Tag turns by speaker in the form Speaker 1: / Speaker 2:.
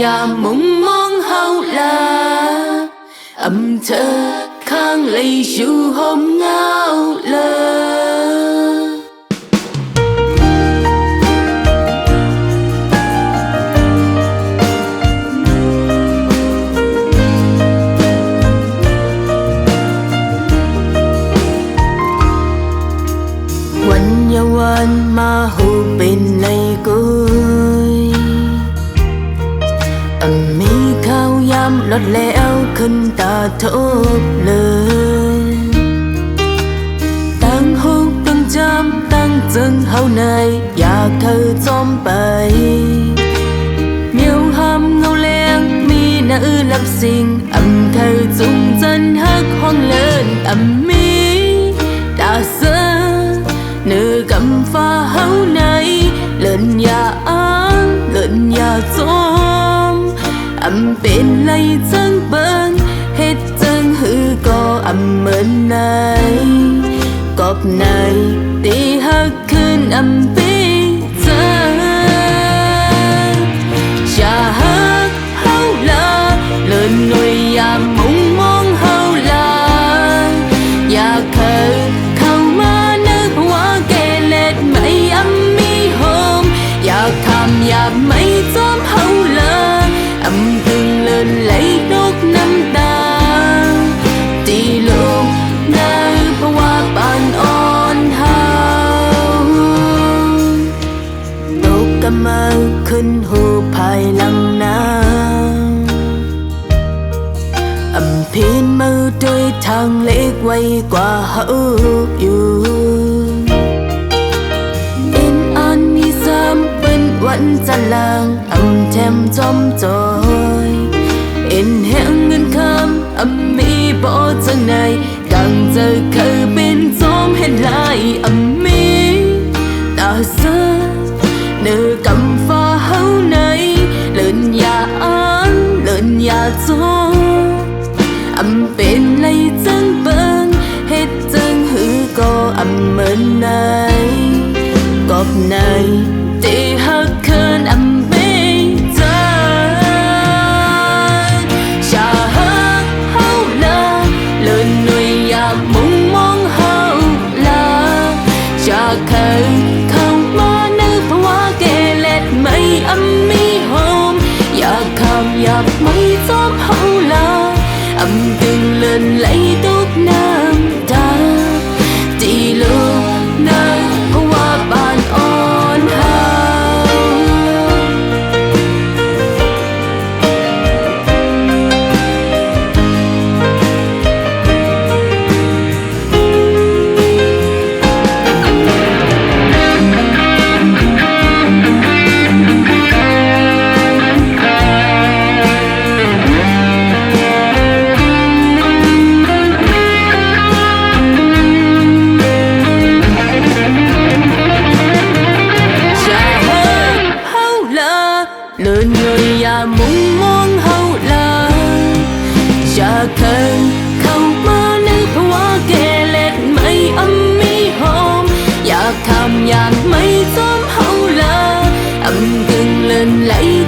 Speaker 1: ya mong mong hậu là âm thơ khang lấy dù hôm ngao lơวันมาหูเป็นไรกุยมีข้าวยำลดแล้วขึ้นตาทบเลยตั้งหูตั้งจำตั้งจึงเฮาในอยากเธอจอมไปเมียวหำเงาแรงมีน่าลับสิ่งเธอจุงจันฮักห้องเลินมีตาเสือnơi cầm pha hấu này lên nhà ăn lên nhà tôm bên lấy chân bên hết chân hư có bên này cọp này tí hắc khinh bi chân cha hắc hấu là lên nuôi ya mong mong hấu là ya khơi ya mấy tóm hậu lơ từng lên lấy đốt năm ta đi luôn nơi qua bàn on hao đốt cầm mơ khinh hồ phai lăng nang phiên mơ đôi thang lễ quay qua hậu yêu vẫn ra làng thêm trong rồi in hẹn ngân khám mỹ bỏ chân này càng giờ khơi bên gióm hết lại mỹ ta sơ nơi cầm pha hấu này lên nhà ăn lên nhà gió bên lấy chân bên hết chân hư có bên này cọp này để hắc khơn bây giờ cha hắc hậu là lời nuôi ya mong mong hậu là cha khơi không mà nước hoa kề lẹt mây mi hôm ya kham ya mấy tóm hậu là từng lên lấy đốt nam ta đi luôn nơi hoa bàn on lên người ya mong mong hậu là cha khơi không mơ nước hoa kề lẹt mây mi hôm ya kham nhạt mây tóm hậu là từng lên lấy